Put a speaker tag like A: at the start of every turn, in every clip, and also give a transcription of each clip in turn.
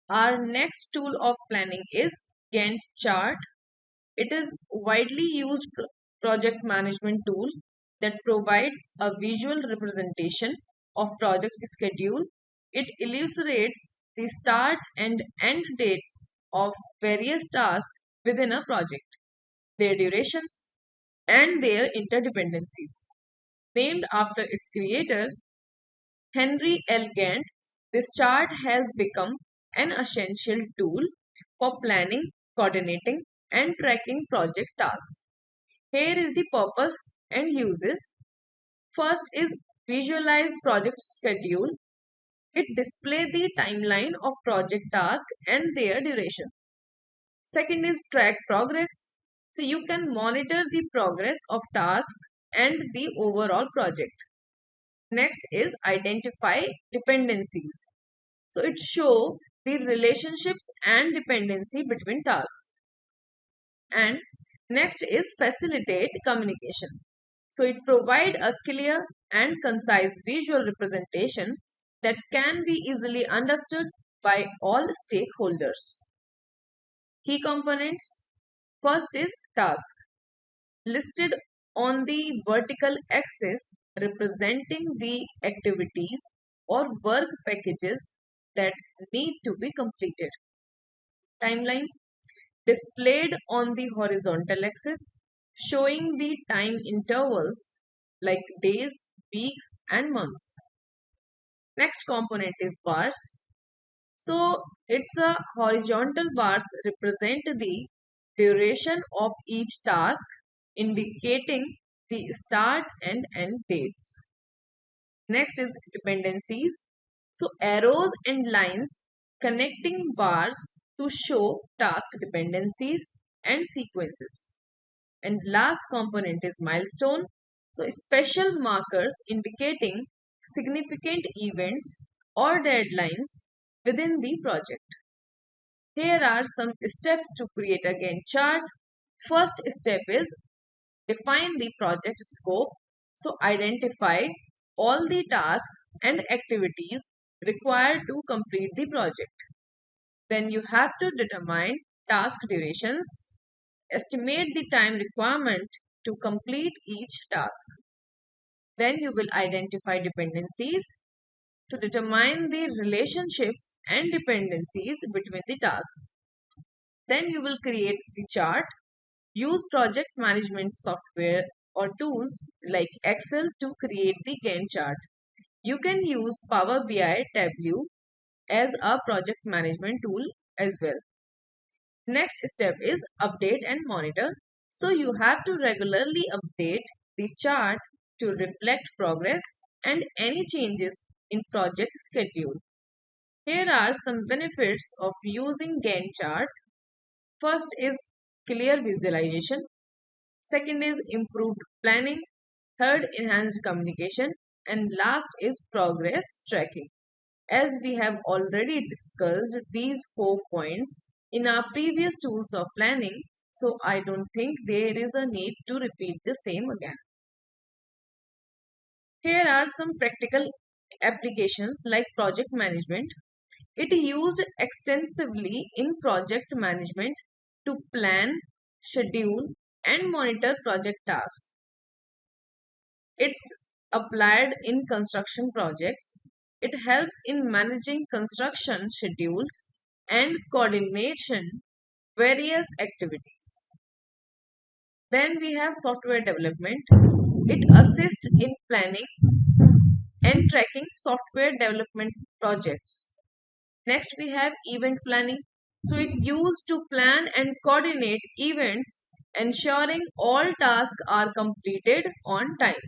A: Our next tool of planning is Gantt chart. It is widely used project management tool that provides a visual representation of project schedule. It illustrates the start and end dates of various tasks within a project, their durations, and their interdependencies. Named after its creator, Henry L. Gantt, this chart has become an essential tool for planning, coordinating, and tracking project tasks. Here is the purpose and uses. First is visualize project schedule. It displays the timeline of project tasks and their duration. Second is track progress. So you can monitor the progress of tasks and the overall project. Next is identify dependencies. So it shows the relationships and dependency between tasks. And next is facilitate communication. So it provide a clear and concise visual representation that can be easily understood by all stakeholders. Key components. First is task, listed on the vertical axis representing the activities or work packages that need to be completed. Timeline, displayed on the horizontal axis, showing the time intervals like days, weeks, and months. Next component is bars. So it's a horizontal bars represent the duration of each task, indicating the start and end dates. Next is dependencies. So arrows and lines connecting bars to show task dependencies and sequences. And last component is milestone. So special markers indicating significant events or deadlines within the project. Here are some steps to create a Gantt chart. First step is define the project scope. So identify all the tasks and activities required to complete the project. Then you have to determine task durations, estimate the time requirement to complete each task. Then you will identify dependencies to determine the relationships and dependencies between the tasks. Then you will create the chart. Use project management software or tools like Excel to create the Gantt chart. You can use Power BI Tableau as a project management tool as well. Next step is update and monitor. So you have to regularly update the chart to reflect progress and any changes in project schedule. Here are some benefits of using Gantt chart. First is clear visualization. Second is improved planning. Third, enhanced communication. And last is progress tracking. As we have already discussed these 4 points in our previous tools of planning, so I don't think there is a need to repeat the same again. Here are some practical applications like project management. It is used extensively in project management to plan, schedule, and monitor project tasks. It's applied in construction projects. It helps in managing construction schedules and coordination various activities. Then we have software development. It assists in planning and tracking software development projects. Next we have event planning. So it used to plan and coordinate events, ensuring all tasks are completed on time.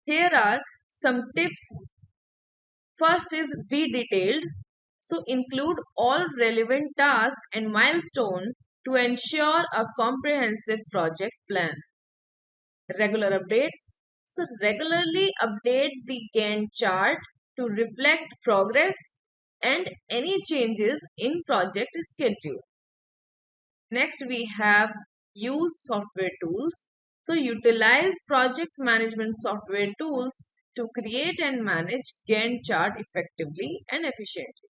A: Here are some tips. First is be detailed. So include all relevant tasks and milestones to ensure a comprehensive project plan. Regular updates. So regularly update the Gantt chart to reflect progress and any changes in project schedule. Next we have use software tools. So utilize project management software tools to create and manage Gantt chart effectively and efficiently.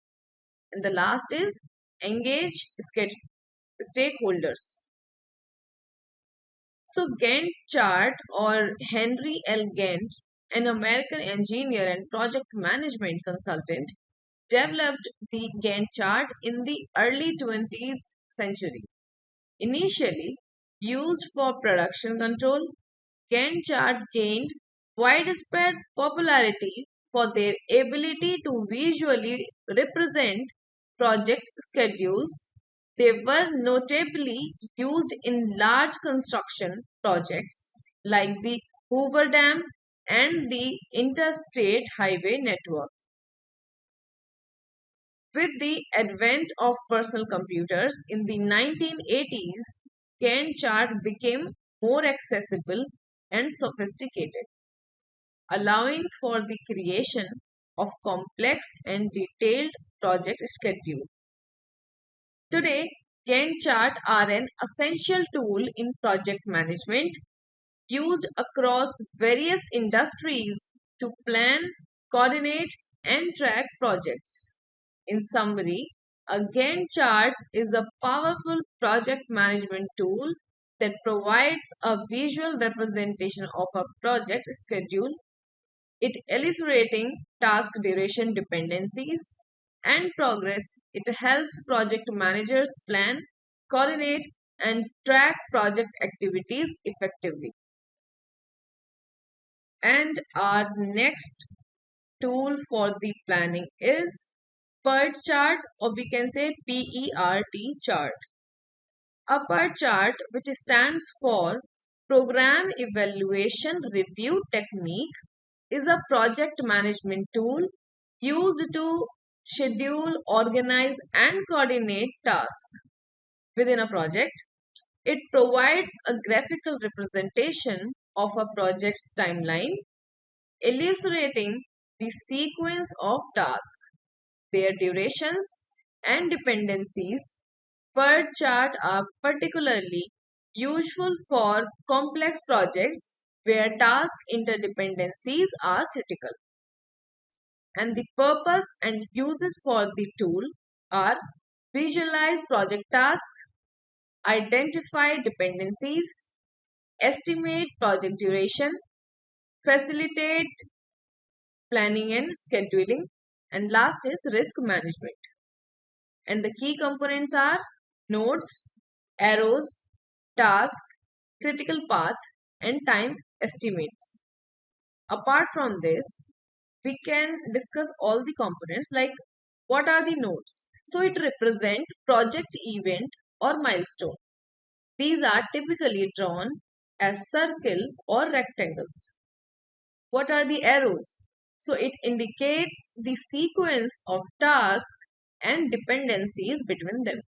A: And the last is engage stakeholders. So Gantt chart, or Henry L. Gantt, an American engineer and project management consultant, developed the Gantt chart in the early 20th century. Initially used for production control, Gantt chart gained widespread popularity for their ability to visually represent project schedules. They were notably used in large construction projects like the Hoover Dam and the Interstate Highway Network. With the advent of personal computers in the 1980s, Gantt chart became more accessible and sophisticated, allowing for the creation of complex and detailed project schedules. Today, Gantt charts are an essential tool in project management, used across various industries to plan, coordinate, and track projects. In summary, a Gantt chart is a powerful project management tool that provides a visual representation of a project schedule, it illustrating task duration dependencies and progress. It helps project managers plan, coordinate, and track project activities effectively. And our next tool for the planning is PERT chart, or we can say PERT chart. A PERT chart, which stands for Program Evaluation Review Technique, is a project management tool used to schedule, organize, and coordinate tasks within a project. It provides a graphical representation of a project's timeline, illustrating the sequence of tasks, their durations, and dependencies. PERT chart are particularly useful for complex projects where task interdependencies are critical. And the purpose and uses for the tool are visualize project tasks, identify dependencies, estimate project duration, facilitate planning and scheduling, and last is risk management. And the key components are nodes, arrows, task, critical path, and time estimates. Apart from this, we can discuss all the components like what are the nodes. So it represent project event or milestone. These are typically drawn as circle or rectangles. What are the arrows? So it indicates the sequence of tasks and dependencies between them.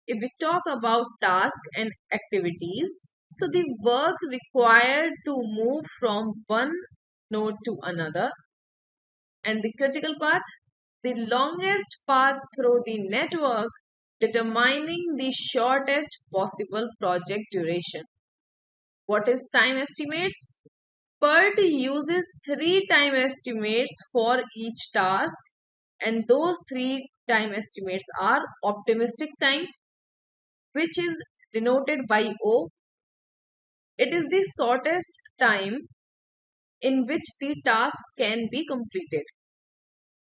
A: If we talk about tasks and activities, so the work required to move from one node to another, and the critical path, the longest path through the network, determining the shortest possible project duration. What is time estimates? PERT uses three time estimates for each task, and those three time estimates are optimistic time, which is denoted by O. It is the shortest time in which the task can be completed.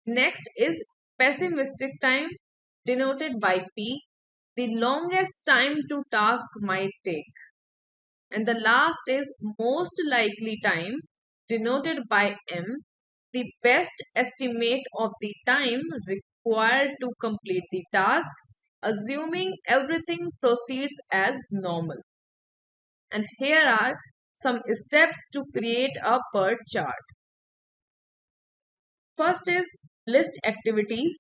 A: Next is pessimistic time, denoted by P, the longest time to task might take. And the last is most likely time, denoted by M, the best estimate of the time required to complete the task, assuming everything proceeds as normal. And here are some steps to create a PERT chart. First is list activities.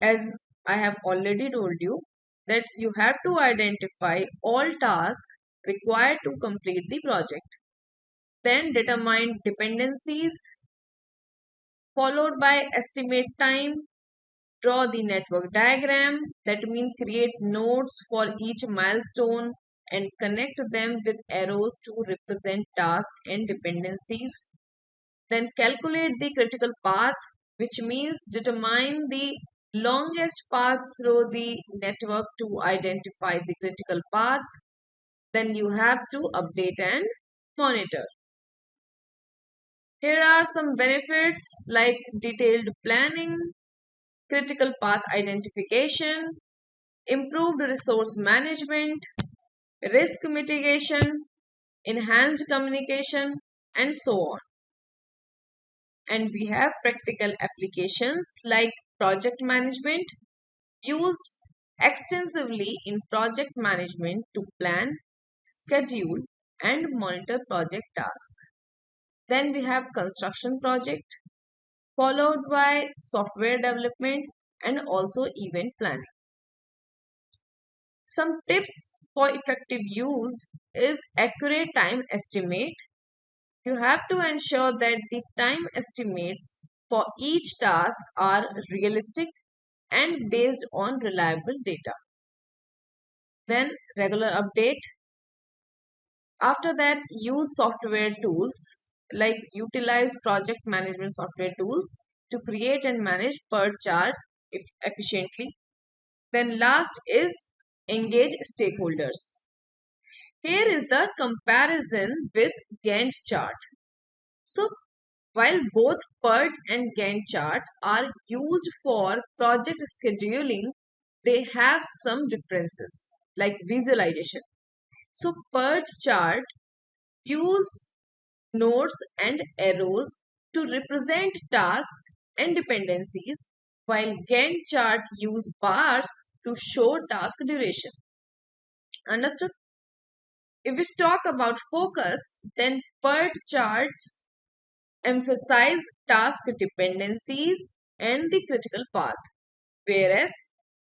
A: As I have already told you, that you have to identify all tasks required to complete the project. Then determine dependencies, followed by estimate time, draw the network diagram, that means create nodes for each milestone and connect them with arrows to represent tasks and dependencies. Then calculate the critical path, which means determine the longest path through the network to identify the critical path. Then you have to update and monitor. Here are some benefits like detailed planning, critical path identification, improved resource management, risk mitigation, enhanced communication, and so on. And we have practical applications like project management used extensively in project management to plan, schedule, and monitor project tasks. Then we have construction project followed by software development and also event planning. Some tips for effective use is accurate time estimate. You have to ensure that the time estimates for each task are realistic and based on reliable data. Then regular update. After that, use software tools like utilize project management software tools to create and manage PERT chart efficiently. Then last is engage stakeholders. Here is the comparison with Gantt chart. So while both PERT and Gantt chart are used for project scheduling, they have some differences like visualization. So PERT chart use nodes and arrows to represent tasks and dependencies, while Gantt chart use bars to show task duration. Understood? If we talk about focus, then PERT charts emphasize task dependencies and the critical path, whereas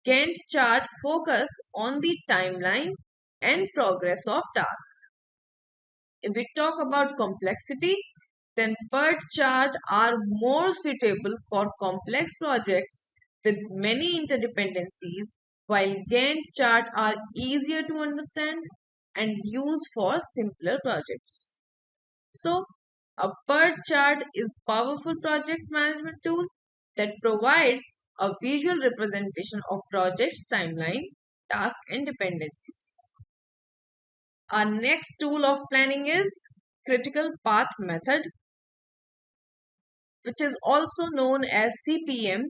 A: Gantt chart focus on the timeline and progress of tasks. If we talk about complexity, then PERT chart are more suitable for complex projects with many interdependencies, while Gantt chart are easier to understand and use for simpler projects. So, a PERT chart is powerful project management tool that provides a visual representation of project's timeline, tasks, and dependencies. Our next tool of planning is critical path method, which is also known as CPM.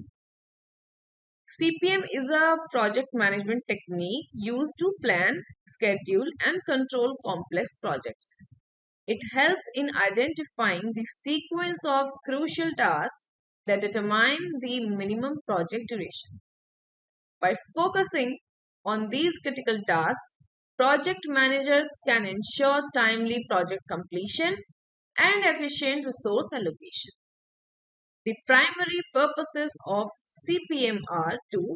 A: CPM is a project management technique used to plan, schedule, and control complex projects. It helps in identifying the sequence of crucial tasks that determine the minimum project duration. By focusing on these critical tasks, project managers can ensure timely project completion and efficient resource allocation. The primary purposes of CPM are to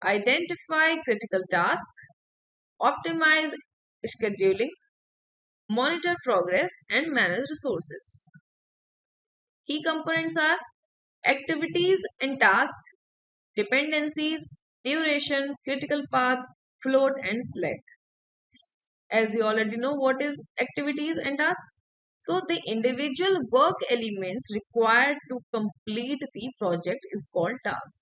A: identify critical tasks, optimize scheduling, monitor progress, and manage resources. Key components are activities and tasks, dependencies, duration, critical path, float, and slack. As you already know, what is activities and tasks? So the individual work elements required to complete the project is called task.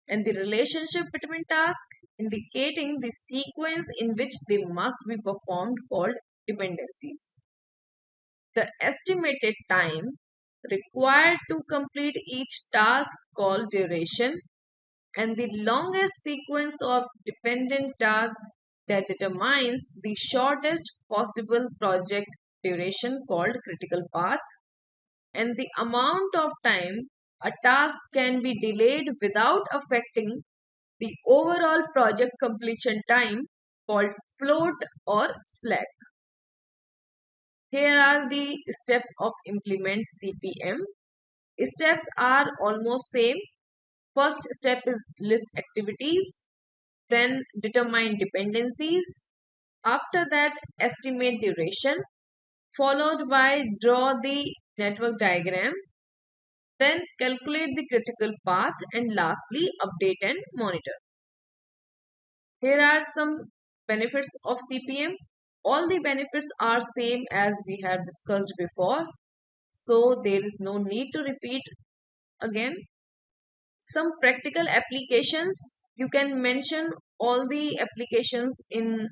A: And the relationship between tasks indicating the sequence in which they must be performed called dependencies. The estimated time required to complete each task called duration, and the longest sequence of dependent tasks that determines the shortest possible project duration called critical path, and the amount of time a task can be delayed without affecting the overall project completion time called float or slack. Here are the steps of implement CPM. Steps are almost same. First step is list activities, then determine dependencies. After that, estimate duration, followed by draw the network diagram, then calculate the critical path, and lastly, update and monitor. Here are some benefits of CPM. All the benefits are same as we have discussed before, so there is no need to repeat again. Some practical applications, you can mention all the applications in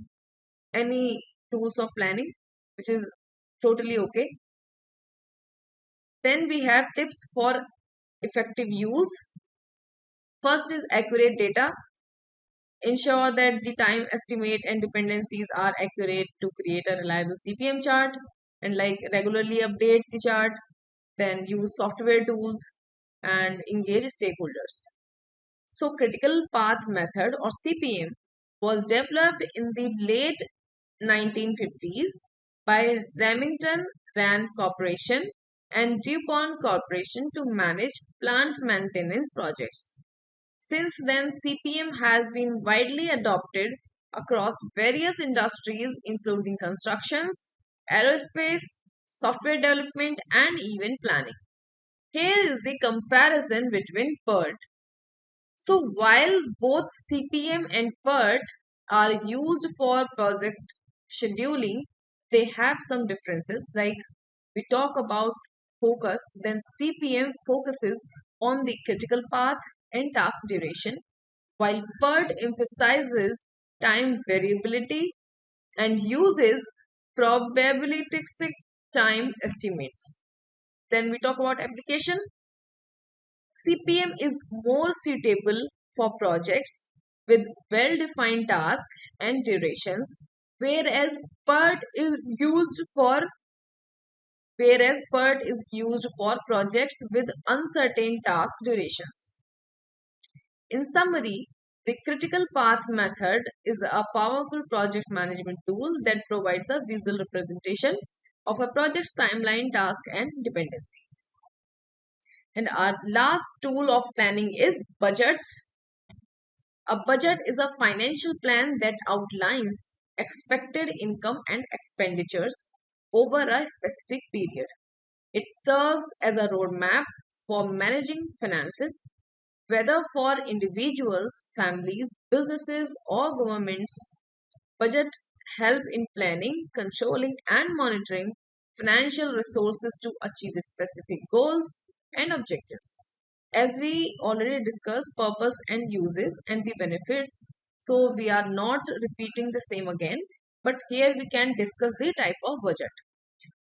A: any tools of planning, which is totally okay. Then we have tips for effective use. First is accurate data. Ensure that the time estimate and dependencies are accurate to create a reliable CPM chart, and like regularly update the chart. Then use software tools and engage stakeholders. So critical path method or CPM was developed in the late 1950s by Remington Rand Corporation and DuPont Corporation to manage plant maintenance projects. Since then, CPM has been widely adopted across various industries, including constructions, aerospace, software development, and even planning. Here is the comparison between PERT. So, while both CPM and PERT are used for project scheduling, they have some differences. Like we talk about focus, then CPM focuses on the critical path and task duration, while PERT emphasizes time variability and uses probabilistic time estimates. Then we talk about application. CPM is more suitable for projects with well-defined tasks and durations, whereas PERT is used for projects with uncertain task durations. In summary, the critical path method is a powerful project management tool that provides a visual representation of a project's timeline, task, and dependencies. And our last tool of planning is budgets. A budget is a financial plan that outlines expected income and expenditures over a specific period. It serves as a roadmap for managing finances, whether for individuals, families, businesses, or governments. Budget help in planning, controlling, and monitoring financial resources to achieve specific goals and objectives. As we already discussed, purpose and uses and the benefits, so we are not repeating the same again, but here we can discuss the type of budget.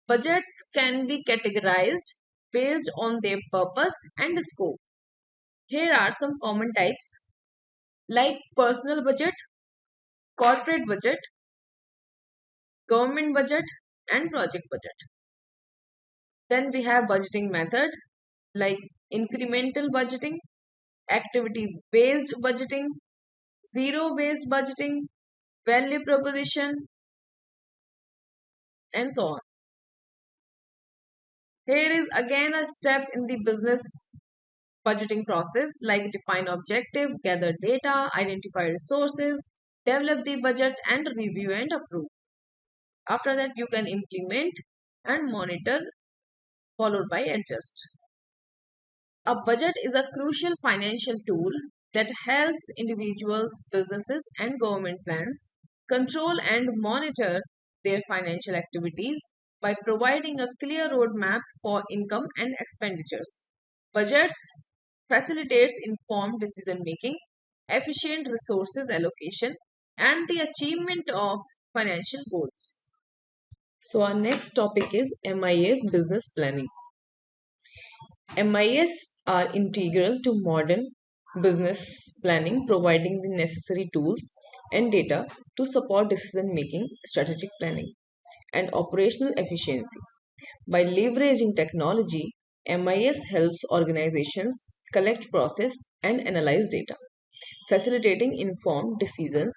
A: Budgets can be categorized based on their purpose and scope. Here are some common types like personal budget, corporate budget, government budget, and project budget. Then we have budgeting method like incremental budgeting, activity based budgeting, zero based budgeting, value proposition, and so on. Here is again a step in the business budgeting process like define objective, gather data, identify resources, develop the budget, and review and approve. After that, you can implement and monitor, followed by adjust. A budget is a crucial financial tool that helps individuals, businesses, and government plans control and monitor their financial activities by providing a clear roadmap for income and expenditures. Budgets facilitates informed decision making, efficient resources allocation, and the achievement of financial goals. So our next topic is MIS business planning. MIS are integral to modern business planning, providing the necessary tools and data to support decision making, strategic planning, and operational efficiency. By leveraging technology, MIS helps organizations collect, process, and analyze data, facilitating informed decisions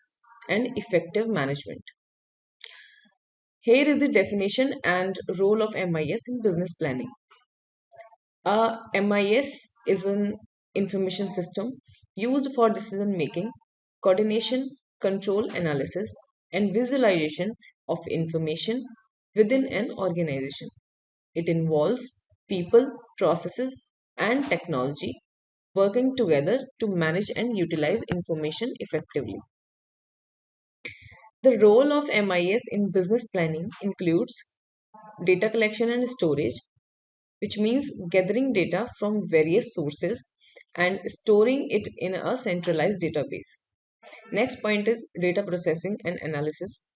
A: and effective management. Here is the definition and role of MIS in business planning. A MIS is an information system used for decision making, coordination, control analysis, and visualization of information within an organization. It involves people, processes, and technology working together to manage and utilize information effectively. The role of MIS in business planning includes data collection and storage, which means gathering data from various sources and storing it in a centralized database. Next point is data processing and analysis,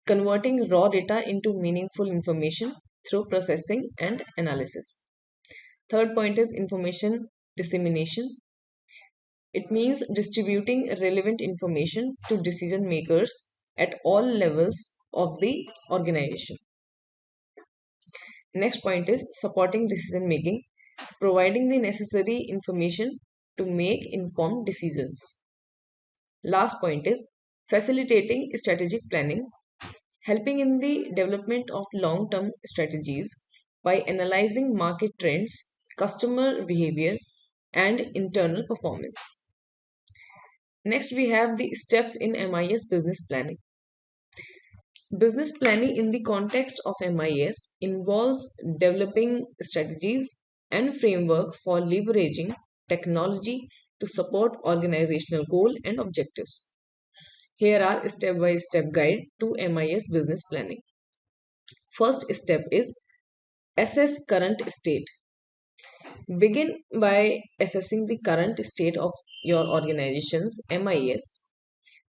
A: converting raw data into meaningful information through processing and analysis. Third point is information dissemination. It means distributing relevant information to decision makers at all levels of the organization. Next point is supporting decision making, providing the necessary information to make informed decisions. Last point is facilitating strategic planning, helping in the development of long term strategies by analyzing market trends, customer behavior, and internal performance. Next, we have the steps in MIS business planning. Business planning in the context of MIS involves developing strategies and framework for leveraging technology to support organizational goal and objectives. Here are step-by-step guide to MIS business planning. First step is assess current state. Begin by assessing the current state of your organization's MIS.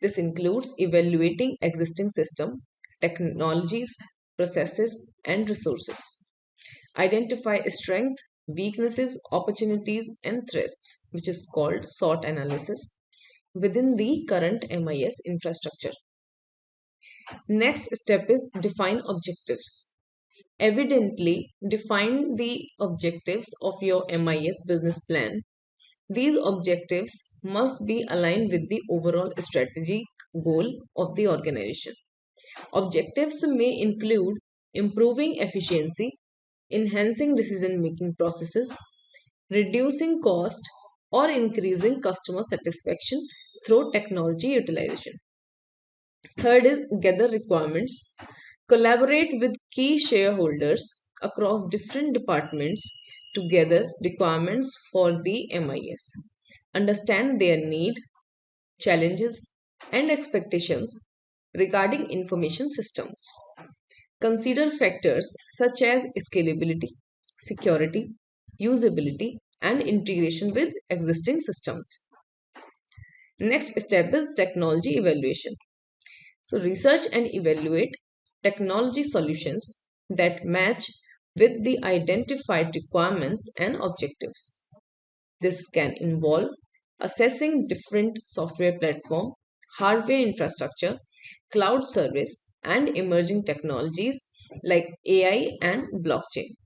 A: This includes evaluating existing system, technologies, processes, and resources. Identify strength, weaknesses, opportunities, and threats, which is called SWOT analysis, within the current MIS infrastructure. Next step is define objectives. Evidently, define the objectives of your MIS business plan. These objectives must be aligned with the overall strategic goal of the organization. Objectives may include improving efficiency, enhancing decision making processes, reducing cost, or increasing customer satisfaction through technology utilization. Third is gather requirements. Collaborate with key shareholders across different departments to gather requirements for the MIS. Understand their need, challenges, and expectations regarding information systems. Consider factors such as scalability, security, usability, and integration with existing systems. Next step is technology evaluation. So, research and evaluate technology solutions that match with the identified requirements and objectives. This can involve assessing different software platform, hardware infrastructure, cloud service, and emerging technologies like AI and blockchain.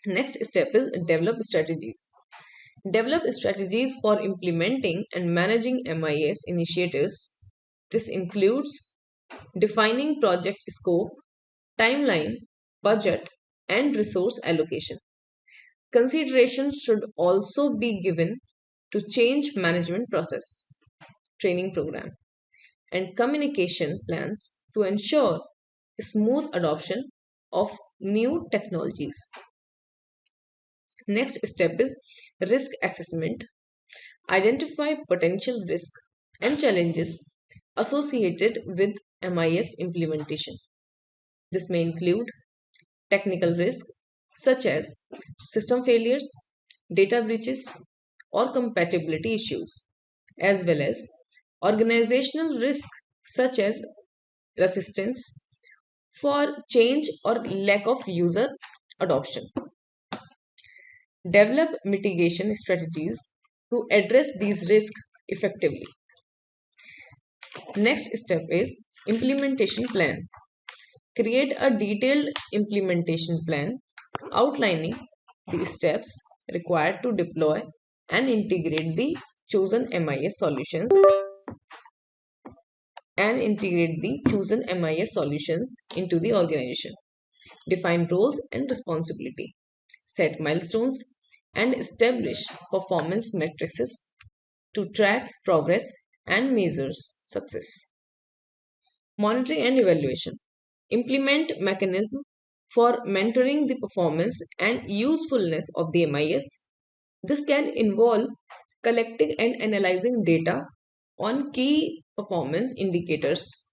A: Next step is develop strategies. Develop strategies for implementing and managing MIS initiatives. This includes defining project scope, timeline, budget, and resource allocation. Consideration should also be given to change management process, training program, and communication plans to ensure smooth adoption of new technologies. Next step is risk assessment. Identify potential risk and challenges associated with MIS implementation. This may include technical risk such as system failures, data breaches, or compatibility issues, as well as organizational risk such as resistance for change or lack of user adoption. Develop mitigation strategies to address these risks effectively. Next step is implementation plan. Create a detailed implementation plan outlining the steps required to deploy and integrate the chosen MIS solutions into the organization. Define roles and responsibility. Set milestones and establish performance matrices to track progress and measures success. Monitoring and evaluation. Implement mechanism for mentoring the performance and usefulness of the MIS. This can involve collecting and analyzing data on key performance indicators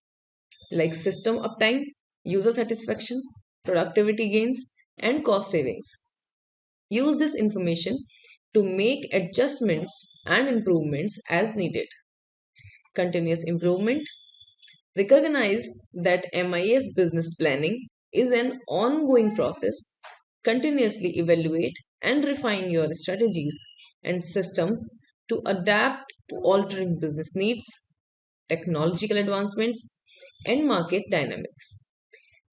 A: like system uptime, user satisfaction, productivity gains, and cost savings. Use this information to make adjustments and improvements as needed. Continuous improvement. Recognize that MIS business planning is an ongoing process. Continuously evaluate and refine your strategies and systems to adapt to altering business needs, technological advancements, and market dynamics.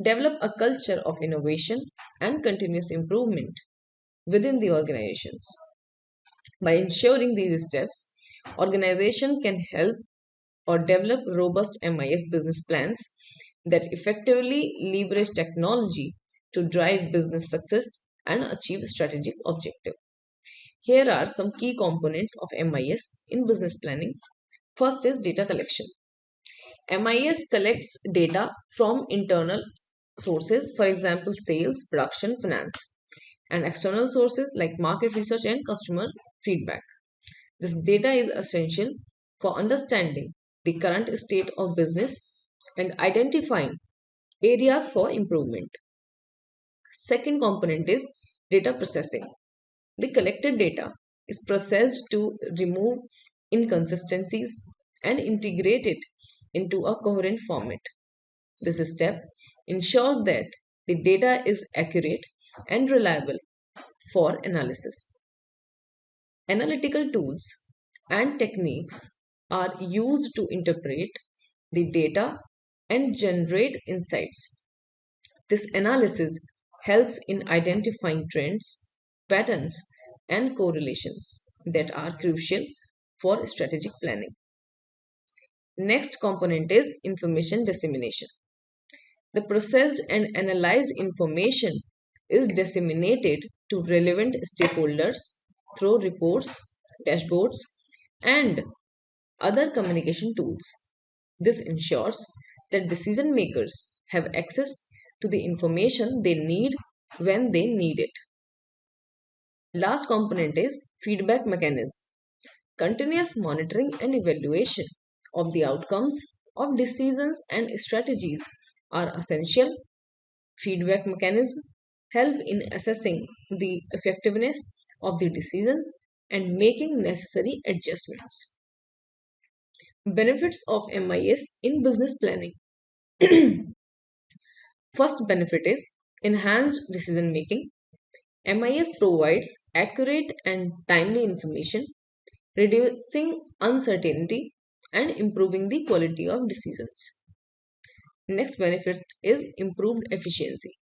A: Develop a culture of innovation and continuous improvement within the organizations. By ensuring these steps, organization can help or develop robust MIS business plans that effectively leverage technology to drive business success and achieve strategic objectives. Here are some key components of MIS in business planning. First is data collection. MIS collects data from internal sources, for example, sales, production, finance, and external sources like market research and customer feedback. This data is essential for understanding the current state of business and identifying areas for improvement. Second component is data processing. The collected data is processed to remove inconsistencies and integrate it into a coherent format. This step ensures that the data is accurate and reliable for analysis. Analytical tools and techniques are used to interpret the data and generate insights. This analysis helps in identifying trends, patterns, and correlations that are crucial for strategic planning. Next component is information dissemination. The processed and analyzed information is disseminated to relevant stakeholders through reports, dashboards, and other communication tools. This ensures that decision makers have access to the information they need when they need it. Last component is feedback mechanism. Continuous monitoring and evaluation of the outcomes of decisions and strategies are essential. Feedback mechanisms help in assessing the effectiveness of the decisions and making necessary adjustments. Benefits of MIS in business planning. First benefit is enhanced decision making. MIS provides accurate and timely information, reducing uncertainty and improving the quality of decisions. Next benefit is improved efficiency.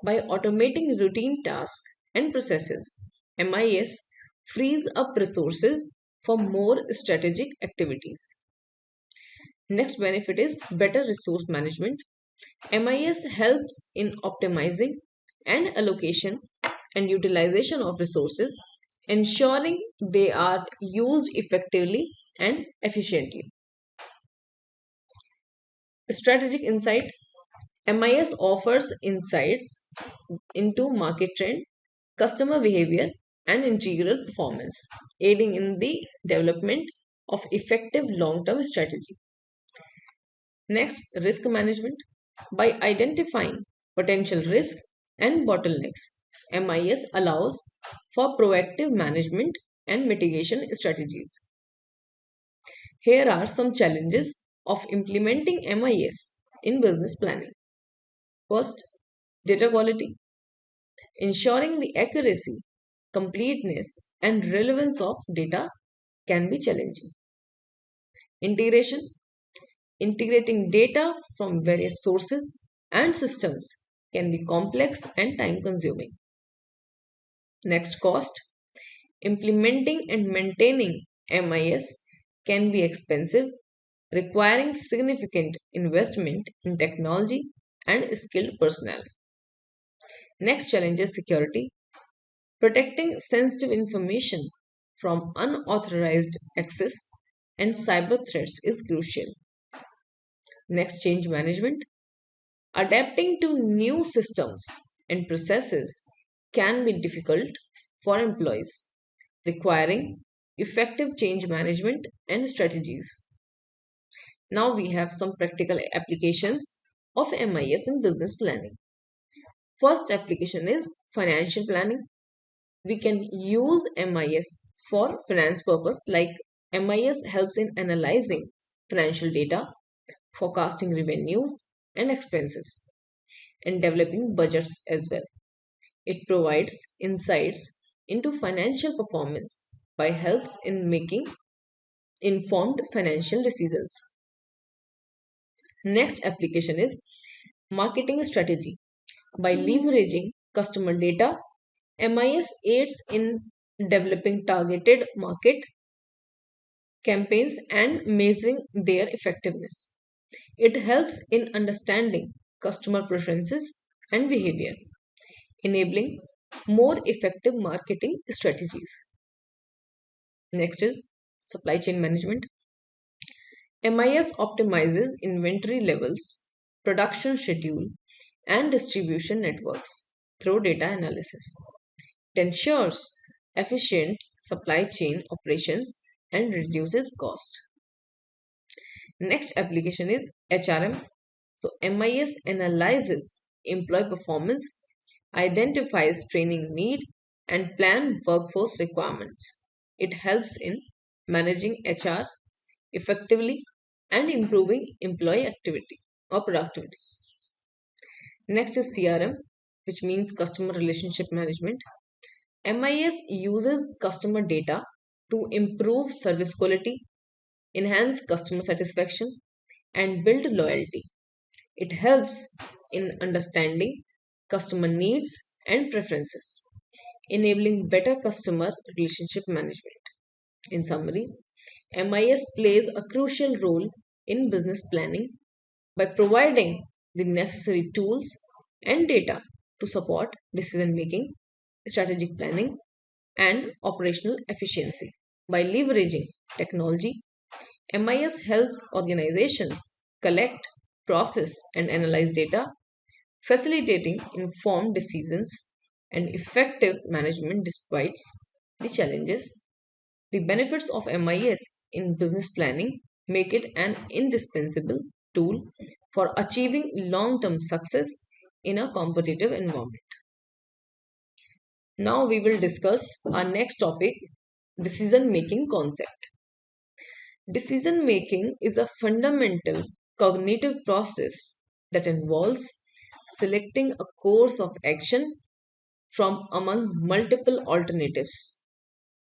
A: By automating routine tasks and processes, MIS frees up resources for more strategic activities. Next benefit is better resource management. MIS helps in optimizing and allocation and utilization of resources, ensuring they are used effectively and efficiently. Strategic insight. MIS offers insights into market trend, customer behavior, and integral performance, aiding in the development of effective long-term strategy. Next, risk management. By identifying potential risk and bottlenecks, MIS allows for proactive management and mitigation strategies. Here are some challenges of implementing MIS in business planning. First, data quality. Ensuring the accuracy, completeness, and relevance of data can be challenging. Integration. Integrating data from various sources and systems can be complex and time consuming. Next, cost. Implementing and maintaining MIS can be expensive, requiring significant investment in technology and skilled personnel. Next challenge is security. Protecting sensitive information from unauthorized access and cyber threats is crucial. Next, change management. Adapting to new systems and processes can be difficult for employees, requiring effective change management and strategies. Now we have some practical applications of MIS in business planning. First application is financial planning. we can use MIS for finance purpose, like MIS helps in analyzing financial data, forecasting revenues and expenses, and developing budgets as well. It provides insights into financial performance by helps in making informed financial decisions. Next application is marketing strategy. By leveraging customer data, MIS aids in developing targeted market campaigns and measuring their effectiveness. It helps in understanding customer preferences and behavior, enabling more effective marketing strategies. Next is supply chain management. MIS optimizes inventory levels, production schedule, and distribution networks through data analysis. It ensures efficient supply chain operations and reduces cost. Next application is HRM. So MIS analyzes employee performance, identifies training need, and plan workforce requirements. It helps in managing HR effectively and improving employee activity or productivity. Next is CRM, which means customer relationship management. MIS uses customer data to improve service quality, enhance customer satisfaction, and build loyalty. It helps in understanding customer needs and preferences, enabling better customer relationship management. In summary, MIS plays a crucial role in business planning by providing the necessary tools and data to support decision making, strategic planning, and operational efficiency. By leveraging technology, MIS helps organizations collect, process, and analyze data, facilitating informed decisions and effective management despite the challenges. The benefits of MIS in business planning make it an indispensable tool for achieving long term success in a competitive environment. Now we will discuss our next topic, decision making concept. Decision making is a fundamental cognitive process that involves selecting a course of action from among multiple alternatives.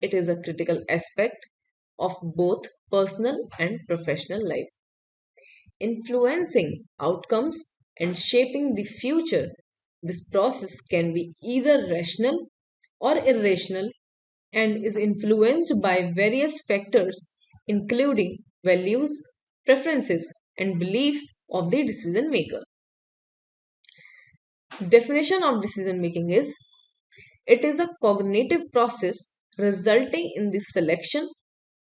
A: It is a critical aspect of both personal and professional life, influencing outcomes and shaping the future. This process can be either rational or irrational and is influenced by various factors, including values, preferences, and beliefs of the decision maker. Definition of decision making is: it is a cognitive process resulting in the selection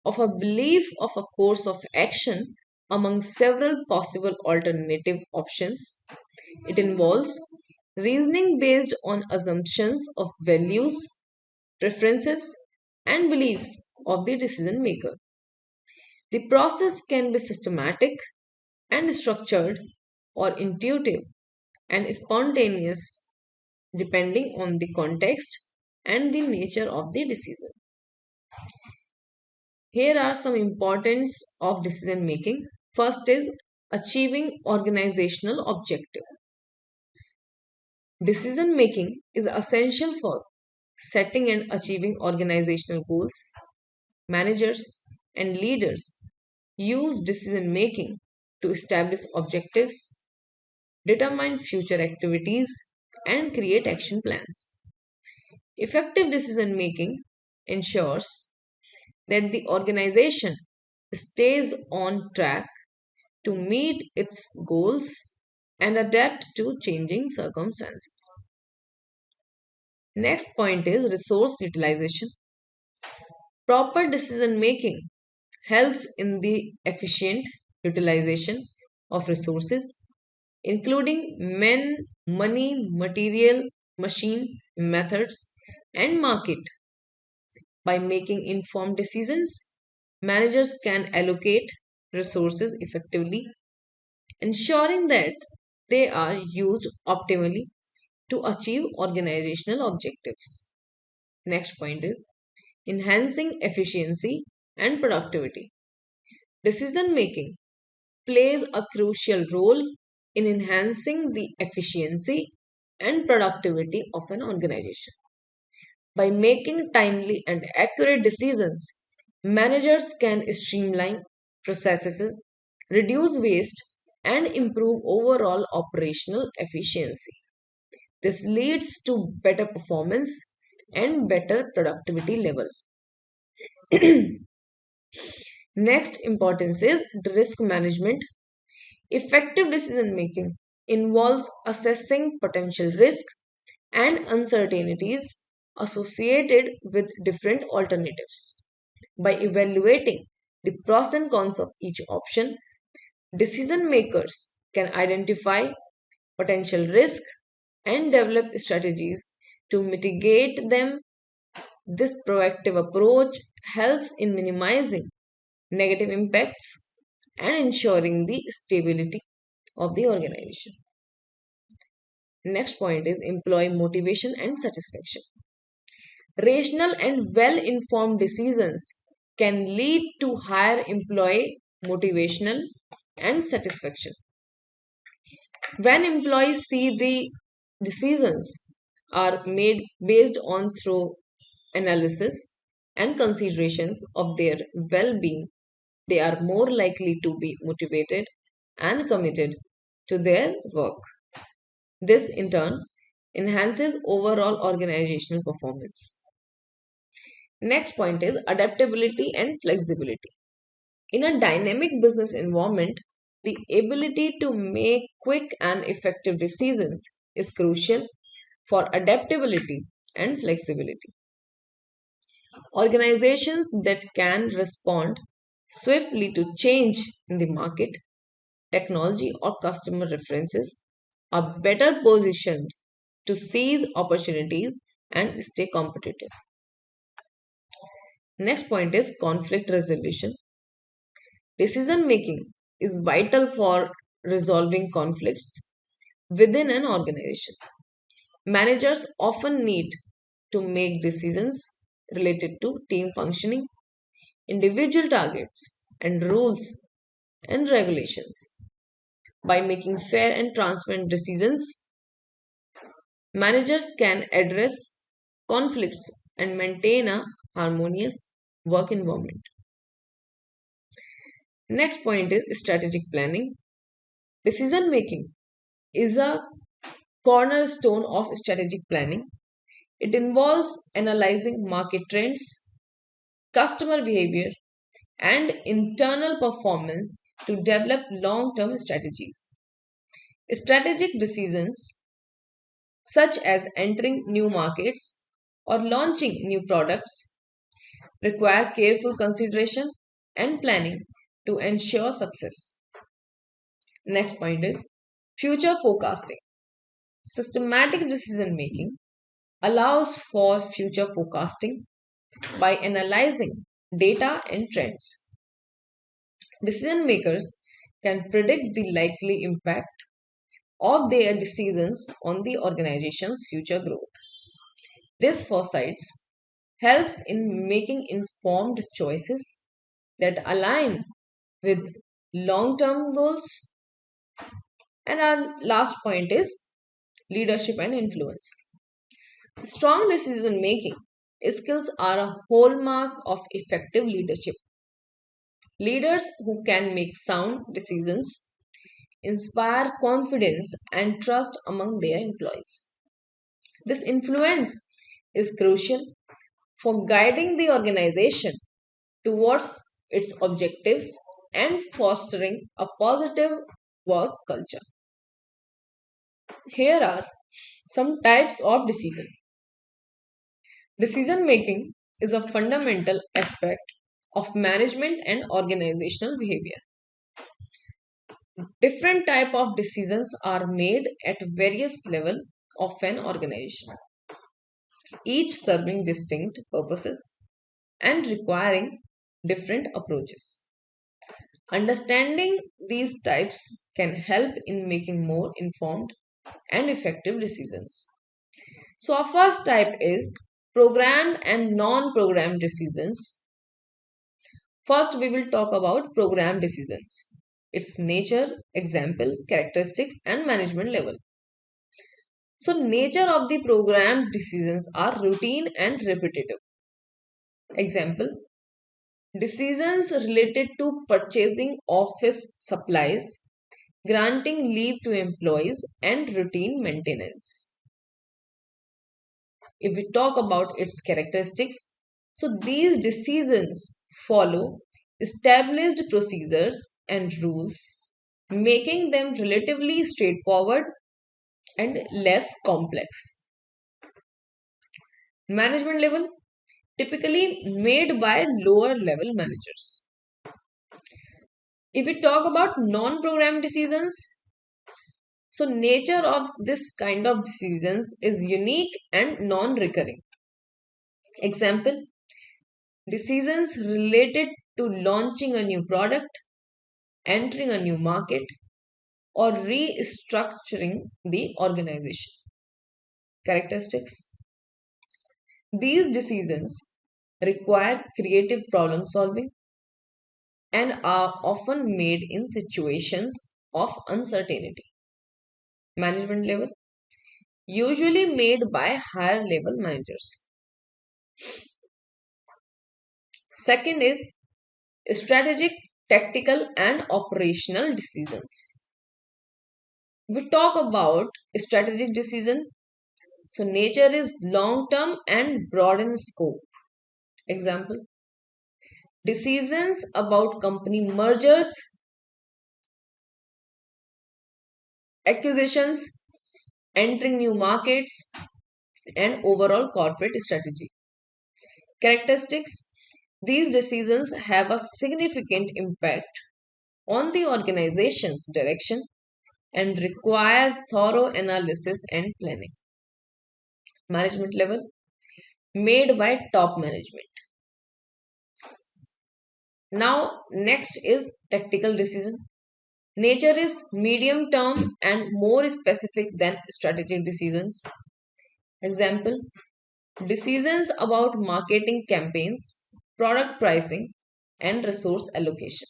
A: of a belief of a course of action among several possible alternative options. It involves reasoning based on assumptions of values, preferences, and beliefs of the decision maker. The process can be systematic and structured or intuitive and spontaneous depending on the context and the nature of the decision. Here are some importance of decision making. First is achieving organizational objective. Decision making is essential for setting and achieving organizational goals. Managers and leaders use decision making to establish objectives, determine future activities, and create action plans. Effective decision making ensures that the organization stays on track to meet its goals and adapt to changing circumstances. Next point is resource utilization. Proper decision making helps in the efficient utilization of resources, including men, money, material, machine, methods, and market. By making informed decisions, managers can allocate resources effectively, ensuring that they are used optimally to achieve organizational objectives. Next point is enhancing efficiency and productivity. Decision making plays a crucial role in enhancing the efficiency and productivity of an organization. By making timely and accurate decisions, managers can streamline processes, reduce waste, and improve overall operational efficiency. This leads to better performance and better productivity level. Next importance is risk management. Effective decision making involves assessing potential risk and uncertainties associated with different alternatives. By evaluating the pros and cons of each option, decision makers can identify potential risk and develop strategies to mitigate them. This proactive approach helps in minimizing negative impacts and ensuring the stability of the organization. Next point is employee motivation and satisfaction. Rational and well informed decisions can lead to higher employee motivational and satisfaction. When employees see the decisions are made based on thorough analysis and considerations of their well being, they are more likely to be motivated and committed to their work. This, in turn, enhances overall organizational performance. Next point is adaptability and flexibility. In a dynamic business environment, the ability to make quick and effective decisions is crucial for adaptability and flexibility. Organizations that can respond swiftly to change in the market, technology, or customer references are better positioned to seize opportunities and stay competitive. Next point is conflict resolution. Decision making is vital for resolving conflicts within an organization. Managers often need to make decisions related to team functioning, individual targets, and rules and regulations. By making fair and transparent decisions, managers can address conflicts and maintain a harmonious work environment. Next point is strategic planning. Decision making is a cornerstone of strategic planning. It involves analyzing market trends, customer behavior, and internal performance to develop long term strategies. Strategic decisions, such as entering new markets or launching new products, require careful consideration and planning to ensure success. Next point is future forecasting. Systematic decision making allows for future forecasting by analyzing data and trends. Decision makers can predict the likely impact of their decisions on the organization's future growth. This foresight helps in making informed choices that align with long term goals. And our last point is leadership and influence. Strong decision making skills are a hallmark of effective leadership. Leaders who can make sound decisions inspire confidence and trust among their employees. This influence is crucial for guiding the organization towards its objectives and fostering a positive work culture. Here are some types of decision. Decision making is a fundamental aspect of management and organizational behavior. Different type of decisions are made at various level of an organization, each serving distinct purposes and requiring different approaches. Understanding these types can help in making more informed and effective decisions. So, our first type is Programmed and non-programmed decisions. First, we will talk about programmed decisions. Its nature, example, characteristics, and management level. So, nature of the programmed decisions are routine and repetitive. Example, decisions related to purchasing office supplies, granting leave to employees, and routine maintenance. If we talk about its characteristics, so these decisions follow established procedures and rules, making them relatively straightforward and less complex. Management level typically made by lower level managers. If we talk about non-programmed decisions, so nature of this kind of decisions is unique and non-recurring. Example, decisions related to launching a new product, entering a new market, or restructuring the organization. Characteristics. These decisions require creative problem solving and are often made in situations of uncertainty. Management level usually made by higher level managers. Second is strategic, tactical, and operational decisions. We talk about strategic decision. So nature is long term and broad in scope. Example, decisions about company mergers, acquisitions, entering new markets, and overall corporate strategy. Characteristics. These decisions have a significant impact on the organization's direction and require thorough analysis and planning. Management level made by top management. Now, next is tactical decision. Nature is medium term and more specific than strategic decisions. Example, decisions about marketing campaigns, product pricing, and resource allocation.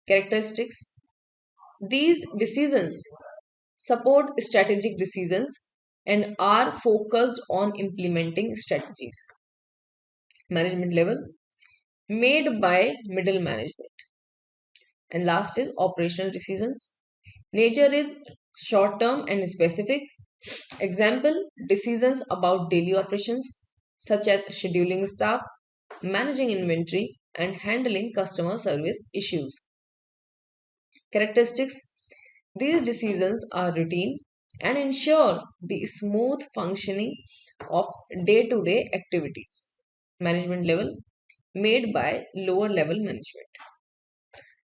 A: Characteristics. These decisions support strategic decisions and are focused on implementing strategies. Management level made by middle management. And last is operational decisions. Nature is short term and specific. Example, decisions about daily operations such as scheduling staff, managing inventory, and handling customer service issues. Characteristics. These decisions are routine and ensure the smooth functioning of day to day activities. Management level made by lower level management.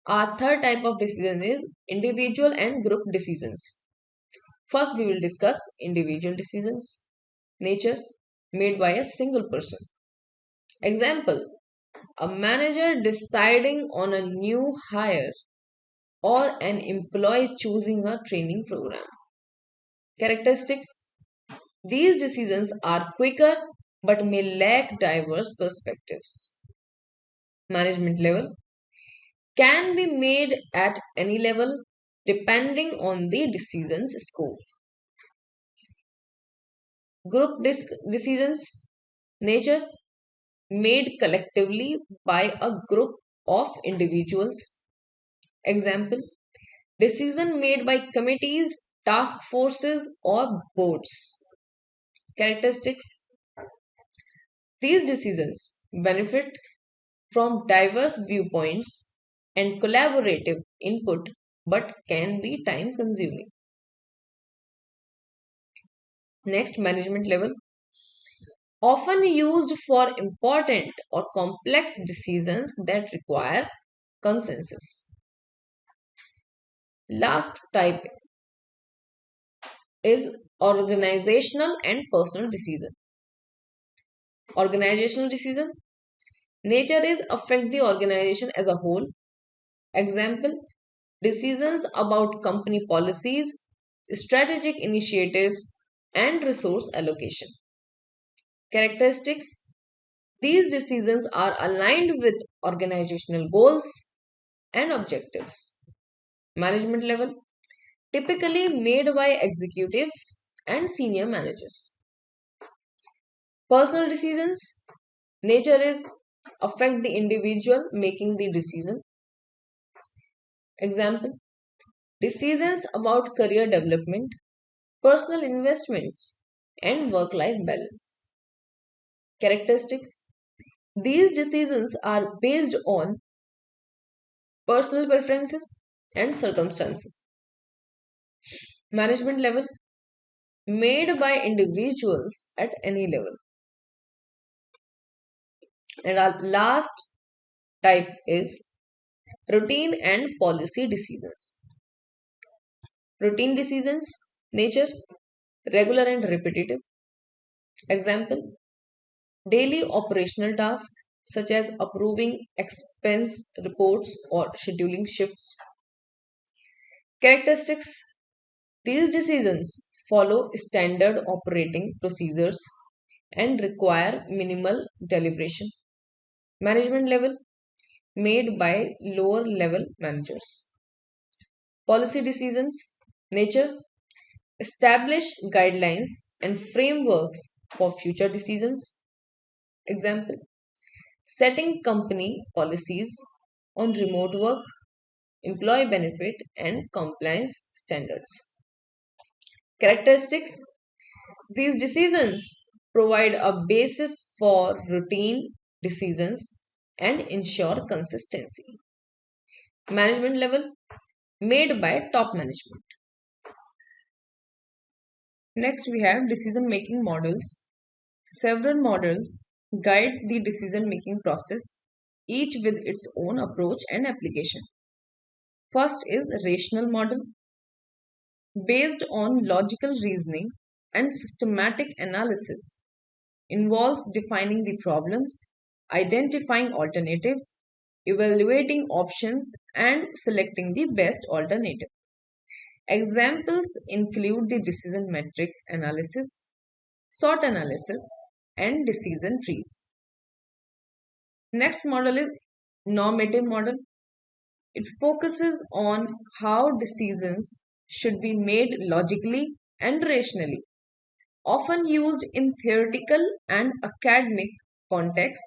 A: Our third type of decision is individual and group decisions. First, we will discuss individual decisions. Nature made by a single person. Example, a manager deciding on a new hire or an employee choosing a training program. Characteristics. These decisions are quicker but may lack diverse perspectives. Management level can be made at any level depending on the decision's scope. Group decisions, nature made collectively by a group of individuals. Example, decision made by committees, task forces, or boards. Characteristics. These decisions benefit from diverse viewpoints and collaborative input but can be time consuming. Next, management level often used for important or complex decisions that require consensus. Last type is organizational and personal decision. Organizational decision, nature is affect the organization as a whole. Example, decisions about company policies, strategic initiatives, and resource allocation. Characteristics: these decisions are aligned with organizational goals and objectives. Management level: typically made by executives and senior managers. Personal decisions: nature is affect the individual making the decision. Example: decisions about career development, personal investments, and work life balance. Characteristics: these decisions are based on personal preferences and circumstances. Management level: made by individuals at any level. And our last type is routine and policy decisions. Routine decisions, nature, regular and repetitive. Example: daily operational tasks such as approving expense reports or scheduling shifts. Characteristics: these decisions follow standard operating procedures and require minimal deliberation. Management level: made by lower level managers. Policy decisions, nature, establish guidelines and frameworks for future decisions. Example: setting company policies on remote work, employee benefit, and compliance standards. Characteristics: these decisions provide a basis for routine decisions and ensure consistency. Management level: made by top management. Next, we have decision making models. Several models guide the decision making process, each with its own approach and application. First is rational model, based on logical reasoning and systematic analysis, involves defining the problems, identifying alternatives, evaluating options, and selecting the best alternative. Examples include the decision matrix analysis, SWOT analysis, and decision trees. Next model is normative model. It focuses on how decisions should be made logically and rationally, often used in theoretical and academic context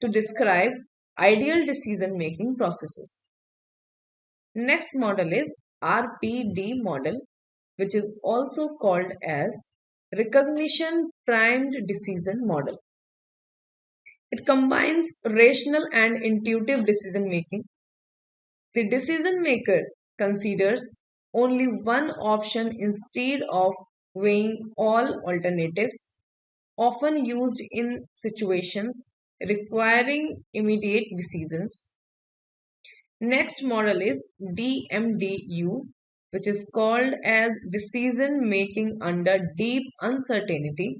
A: to describe ideal decision making processes. Next model is RPD model, which is also called as recognition primed decision model. It combines rational and intuitive decision making. The decision maker considers only one option instead of weighing all alternatives, often used in situations requiring immediate decisions. Next model is DMDU, which is called as decision making under deep uncertainty.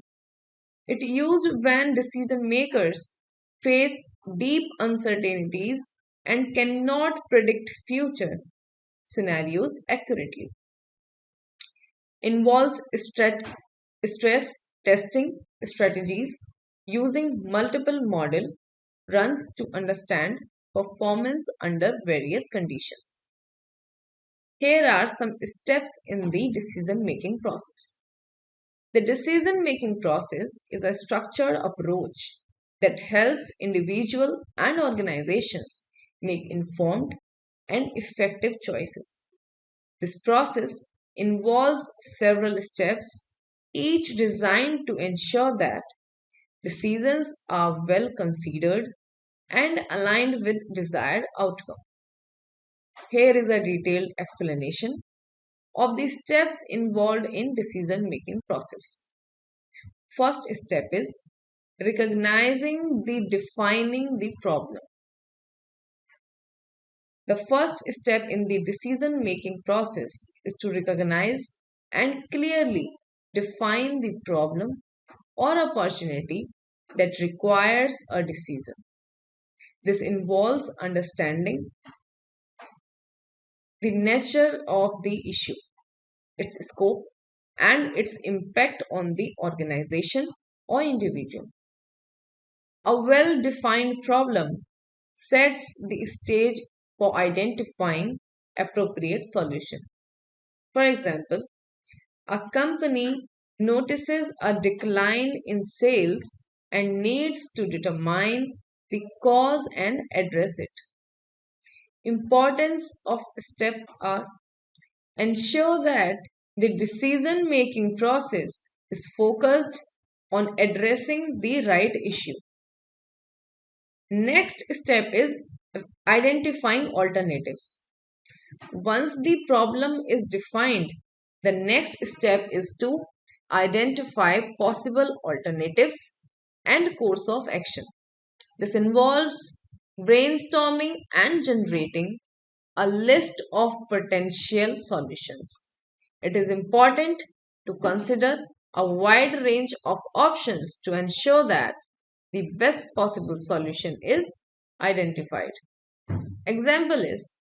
A: It used when decision makers face deep uncertainties and cannot predict future scenarios accurately. Involves stress testing strategies using multiple model runs to understand performance under various conditions. Here are some steps in the decision making process. The decision making process is a structured approach that helps individuals and organizations make informed and effective choices. This process involves several steps, each designed to ensure that decisions are well considered and aligned with desired outcome. Here is a detailed explanation of the steps involved in decision making process. First step is recognizing the defining the problem. The first step in the decision making process is to recognize and clearly define the problem or opportunity that requires a decision. This involves understanding the nature of the issue, its scope, and its impact on the organization or individual. A well defined problem sets the stage for identifying appropriate solution. For example, a company notices a decline in sales and needs to determine the cause and address it. Importance of step are ensure that the decision making process is focused on addressing the right issue. Next step is identifying alternatives. Once the problem is defined, the next step is to identify possible alternatives and course of action. This involves brainstorming and generating a list of potential solutions. It is important to consider a wide range of options to ensure that the best possible solution is identified. Example is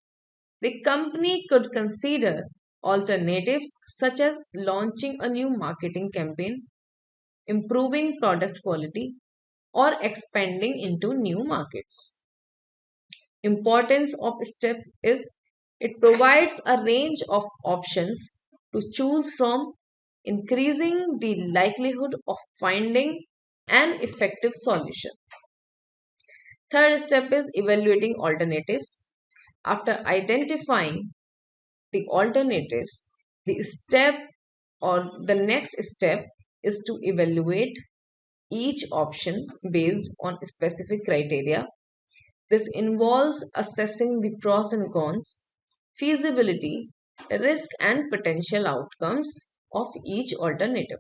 A: the company could consider alternatives such as launching a new marketing campaign, improving product quality, or expanding into new markets. Importance of step is it provides a range of options to choose from, increasing the likelihood of finding an effective solution. Third step is evaluating alternatives. After identifying the alternatives, the step or the next step is to evaluate each option based on specific criteria. This involves assessing the pros and cons, feasibility, risk, and potential outcomes of each alternative.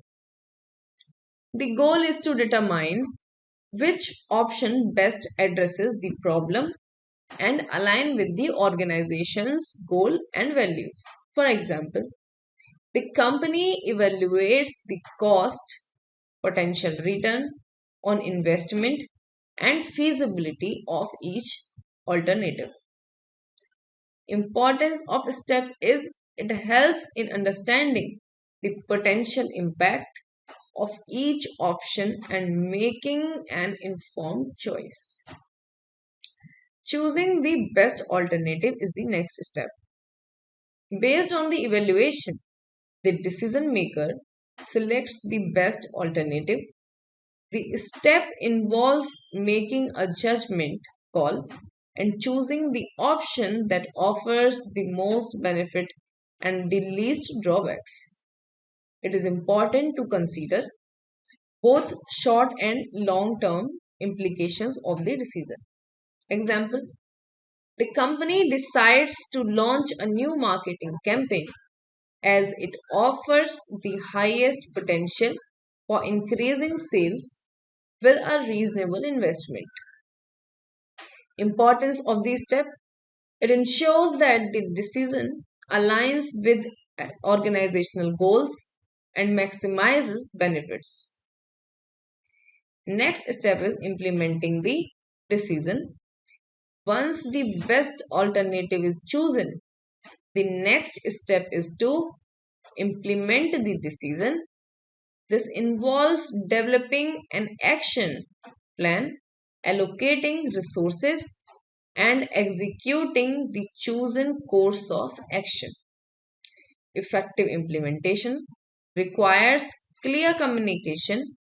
A: The goal is to determine which option best addresses the problem and align with the organization's goal and values. For example, the company evaluates the cost, potential return on investment, and feasibility of each alternative. Importance of a step is it helps in understanding the potential impact of each option and making an informed choice. Choosing the best alternative is the next step. Based on the evaluation, the decision maker selects the best alternative. The step involves making a judgment call and choosing the option that offers the most benefit and the least drawbacks. It is important to consider both short and long term implications of the decision. Example, the company decides to launch a new marketing campaign as it offers the highest potential for increasing sales with a reasonable investment. Importance of this step it ensures that the decision aligns with organizational goals and maximizes benefits. Next step is implementing the decision. Once the best alternative is chosen, the next step is to implement the decision. This involves developing an action plan, allocating resources, and executing the chosen course of action. Effective implementation requires clear communication,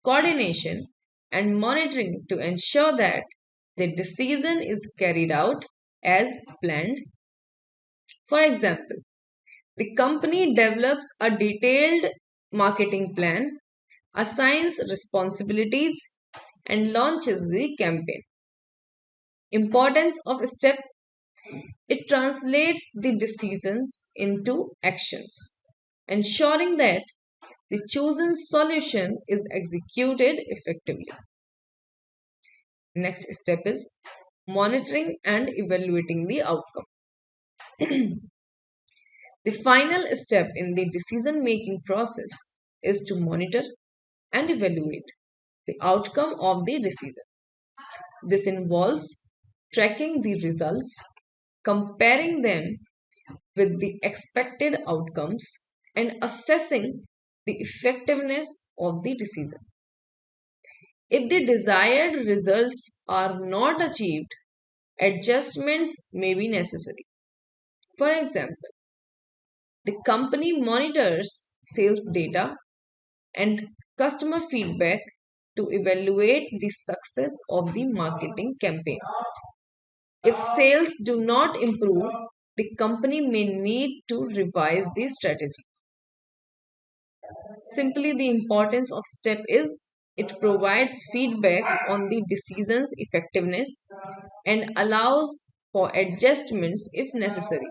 A: coordination, and monitoring to ensure that the decision is carried out as planned. For example, the company develops a detailed marketing plan, assigns responsibilities, and launches the campaign. Importance of a step it translates the decisions into actions, ensuring that the chosen solution is executed effectively. Next step is monitoring and evaluating the outcome. The final step in the decision making process is to monitor and evaluate the outcome of the decision. This involves tracking the results, comparing them with the expected outcomes, and assessing the effectiveness of the decision. If the desired results are not achieved, adjustments may be necessary. For example, the company monitors sales data and customer feedback to evaluate the success of the marketing campaign. If sales do not improve, the company may need to revise the strategy. Simply, the importance of step is it provides feedback on the decision's effectiveness and allows for adjustments if necessary.